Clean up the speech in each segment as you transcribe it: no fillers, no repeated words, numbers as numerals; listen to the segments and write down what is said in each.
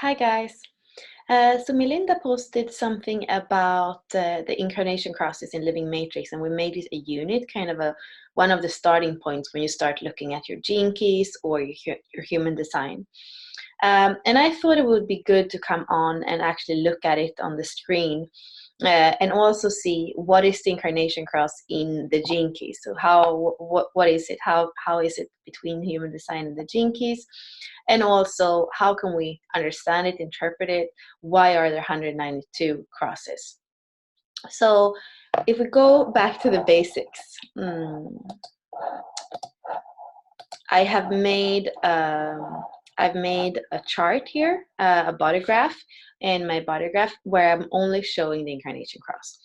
Hi guys. So Melinda posted something about the incarnation crosses in Living Matrix, and we made it a unit, kind of one of the starting points when you start looking at your gene keys or your human design. And I thought it would be good to come on and actually look at it on the screen, and also see what is the incarnation cross in the gene keys. So what is it? How is it between human design and the gene keys? And also, how can we understand it, interpret it? Why are there 192 crosses? So if we go back to the basics, I've made a chart here, a body graph, and my body graph where I'm only showing the incarnation cross.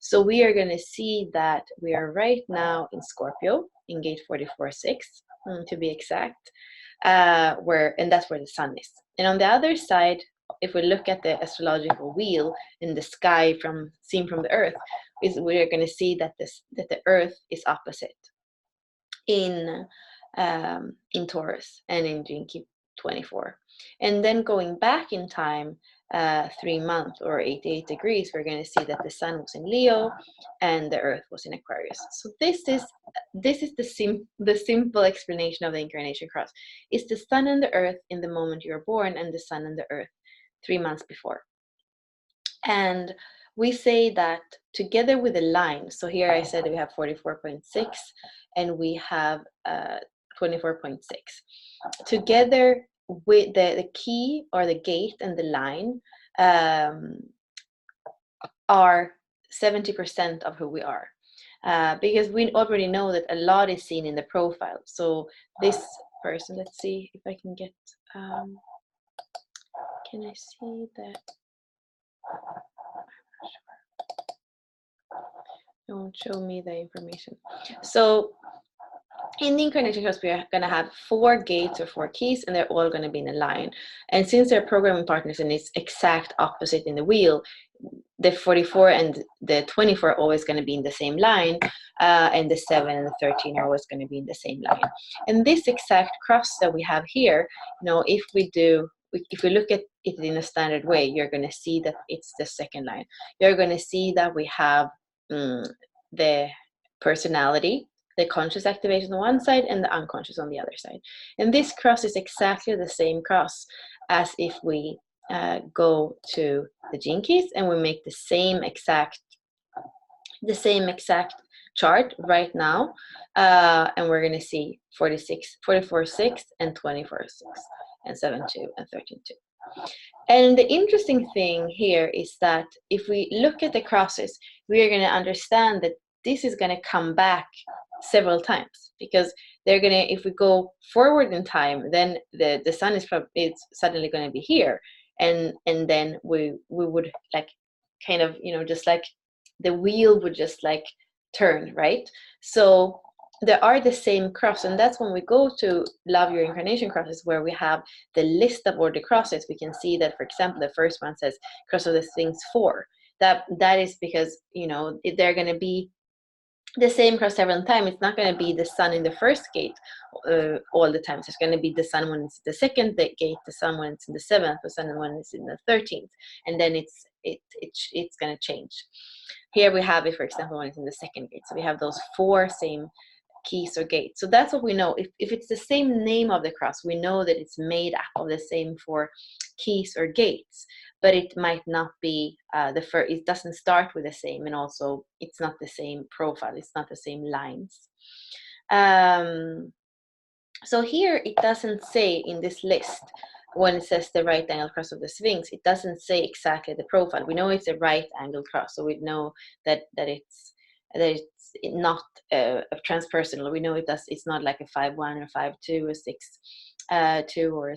So we are going to see that we are right now in Scorpio, in gate 44-6, to be exact, and that's where the sun is. And on the other side, if we look at the astrological wheel in the sky seen from the Earth, we are going to see that the Earth is opposite in Taurus and in Gene Key 24. And then going back in time 3 months or 88 degrees, we're going to see that the sun was in Leo and the Earth was in Aquarius. So this is the simple explanation of the incarnation cross. It's the sun and the Earth in the moment you're born, and the sun and the Earth 3 months before. And we say that together with the line, so here I said we have 44.6 and we have 24.6. Together with the key or the gate and the line are 70% of who we are. Because we already know that a lot is seen in the profile. So this person, let's see if I can get, can I see that? It won't show me the information. So in the incarnation cross, we are going to have 4 gates or 4 keys, and they're all going to be in a line. And since they're programming partners and it's exact opposite in the wheel, the 44 and the 24 are always going to be in the same line, and the 7 and the 13 are always going to be in the same line. And this exact cross that we have here, if we look at it in a standard way, you're going to see that it's the second line. You're going to see that we have the personality, the conscious activation on one side and the unconscious on the other side. And this cross is exactly the same cross as if we go to the gene keys and we make the same exact chart right now, and we're going to see 44-6 and 24-6 and 7-2 and 13-2. And the interesting thing here is that if we look at the crosses, we are going to understand that this is going to come back several times, because they're going to, if we go forward in time, then the sun is suddenly going to be here, and then we would like kind of, just like the wheel would just like turn, right? So there are the same cross, and that's when we go to Love Your Incarnation Crosses, where we have the list of all the crosses. We can see that, for example, the first one says Cross of the Sphinx 4. That is because, they're going to be the same cross several times. It's not going to be the sun in the first gate all the time. So it's going to be the sun when it's the second gate, the sun when it's in the 7th, the sun when it's in the 13th, and then it's going to change. Here we have it, for example, when it's in the second gate. So we have those 4 same keys or gates. So that's what we know. If it's the same name of the cross, we know that it's made up of the same 4 keys or gates, but it might not be it doesn't start with the same, and also it's not the same profile, it's not the same lines. So here it doesn't say in this list, when it says the right angle cross of the Sphinx, it doesn't say exactly the profile. We know it's a right angle cross, so we know that it's not transpersonal. We know it's not like a 5-1 or 5-2 or 6-2 or a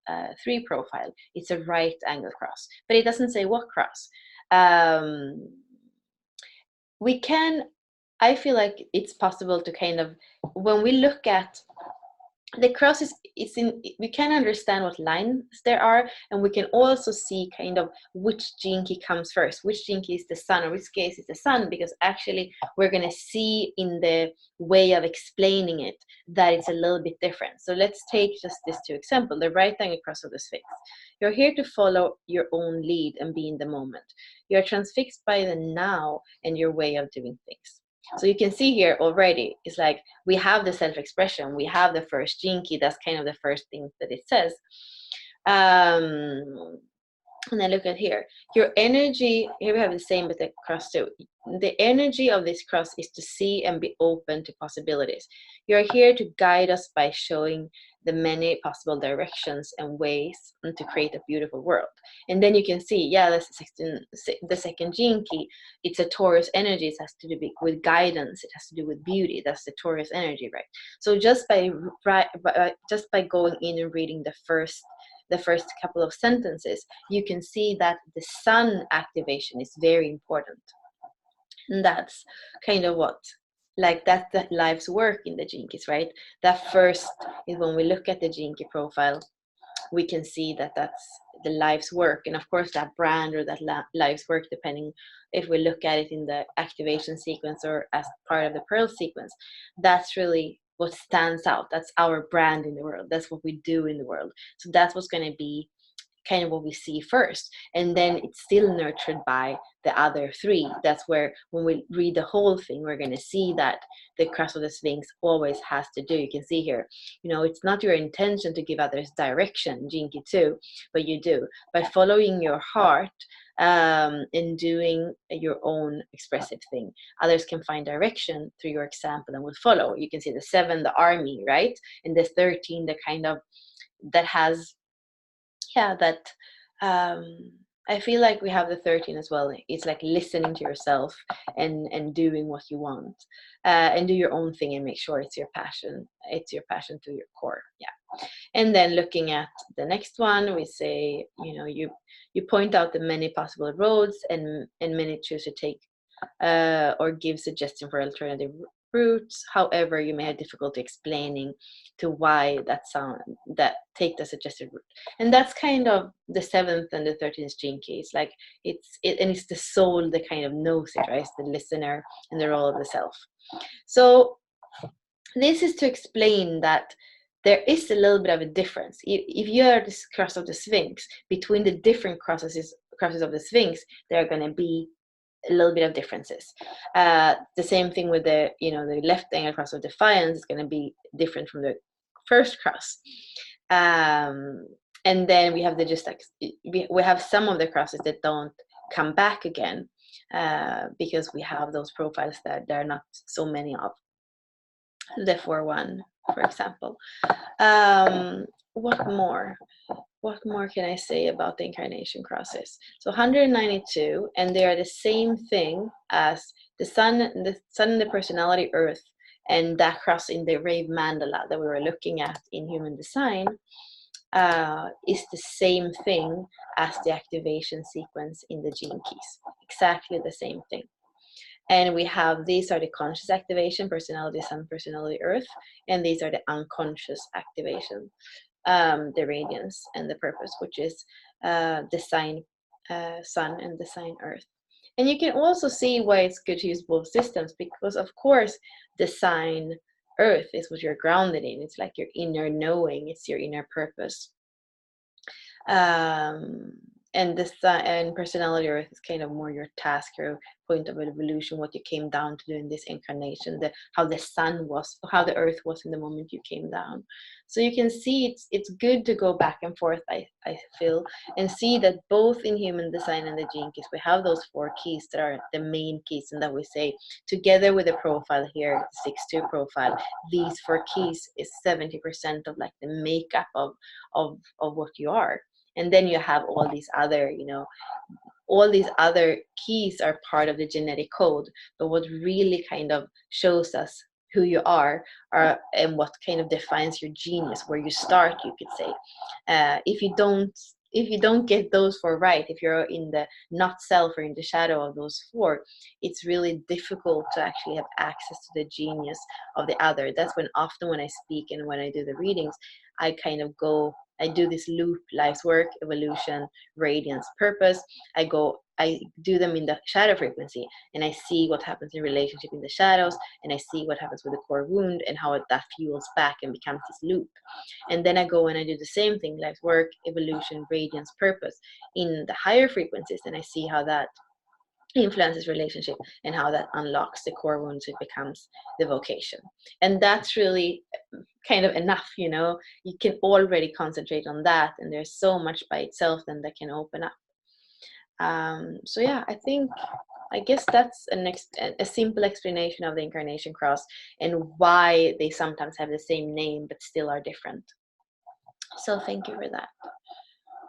6-3 profile. It's a right angle cross, but it doesn't say what cross. I feel like it's possible to kind of, when we look at the cross is, it's in, we can understand what lines there are, and we can also see kind of which gene key comes first, which gene key is the sun, or which case is the sun, because actually we're going to see in the way of explaining it that it's a little bit different. So let's take just this two example, the right angle cross of the Sphinx. You're here to follow your own lead and be in the moment. You're transfixed by the now and your way of doing things. So you can see here already, it's like we have the self-expression, we have the first gene key, that's kind of the first thing that it says. And then look at here, your energy, here we have the same with the cross too. The energy of this cross is to see and be open to possibilities. You're here to guide us by showing the many possible directions and ways to create a beautiful world. And then you can see, yeah, that's the second gene key. It's a Taurus energy. It has to do with guidance. It has to do with beauty. That's the Taurus energy, right? So just by going in and reading the first couple of sentences, you can see that the sun activation is very important. And that's kind of what, like that's the life's work in the gene keys, right? That first is when we look at the gene key profile, we can see that that's the life's work. And of course that brand or that life's work, depending if we look at it in the activation sequence or as part of the pearl sequence, that's really what stands out. That's our brand in the world. That's what we do in the world. So that's what's going to be kind of what we see first, and then it's still nurtured by the other three. That's where when we read the whole thing, we're going to see that the cross of the Sphinx always has to do, you can see here, you know, it's not your intention to give others direction, Gene Key 2, but you do by following your heart and doing your own expressive thing. Others can find direction through your example and will follow. You can see the 7, the army, right? And the 13, the kind of that has, yeah, that I feel like we have the 13 as well. It's like listening to yourself and doing what you want, and do your own thing and make sure it's your passion. It's your passion to your core. Yeah. And then looking at the next one, we say, you know, you point out the many possible roads, and many choose to take or give suggestion for alternative routes. However, you may have difficulty explaining to why that take the suggested route. And that's kind of the 7th and the 13th gene keys. Like and it's the soul that kind of knows it, right? It's the listener and the role of the self. So this is to explain that there is a little bit of a difference. If you are this cross of the Sphinx, between the different crosses of the Sphinx, there are going to be a little bit of differences. The same thing with the, you know, the left angle cross of defiance is going to be different from the first cross. And then we have we have some of the crosses that don't come back again because we have those profiles that there are not so many of. The 4-1, for example. What more can I say about the incarnation crosses? So 192, and they are the same thing as the sun and the personality earth, and that cross in the rave mandala that we were looking at in human design is the same thing as the activation sequence in the gene keys. Exactly the same thing. And we have, these are the conscious activation, personality sun, personality earth, and these are the unconscious activation, the radiance and the purpose, which is the sign sun and the sign earth. And you can also see why it's good to use both systems, because of course the sign earth is what you're grounded in. It's like your inner knowing, it's your inner purpose. And personality earth is kind of more your task, your point of evolution, what you came down to do in this incarnation, how the sun was, how the earth was in the moment you came down. So you can see it's good to go back and forth, I feel, and see that both in human design and the gene keys, we have those 4 keys that are the main keys, and that we say together with the profile here, the 6-2 profile, these 4 keys is 70% of like the makeup of what you are. And then you have all these other, you know, all these other keys are part of the genetic code. But what really kind of shows us who you are and what kind of defines your genius, where you start, you could say. If you don't if you don't get those 4 right, if you're in the not self or in the shadow of those 4, it's really difficult to actually have access to the genius of the other. That's when often when I speak and when I do the readings, I do this loop: life's work, evolution, radiance, purpose. I do them in the shadow frequency, and I see what happens in relationship in the shadows, and I see what happens with the core wound and how that fuels back and becomes this loop. And then I go and I do the same thing: life's work, evolution, radiance, purpose, in the higher frequencies, and I see how that influences relationship and how that unlocks the core wounds. It becomes the vocation. And that's really kind of enough, you know. You can already concentrate on that, and there's so much by itself then that can open up. So yeah, I guess that's a simple explanation of the Incarnation Cross and why they sometimes have the same name but still are different. So thank you for that.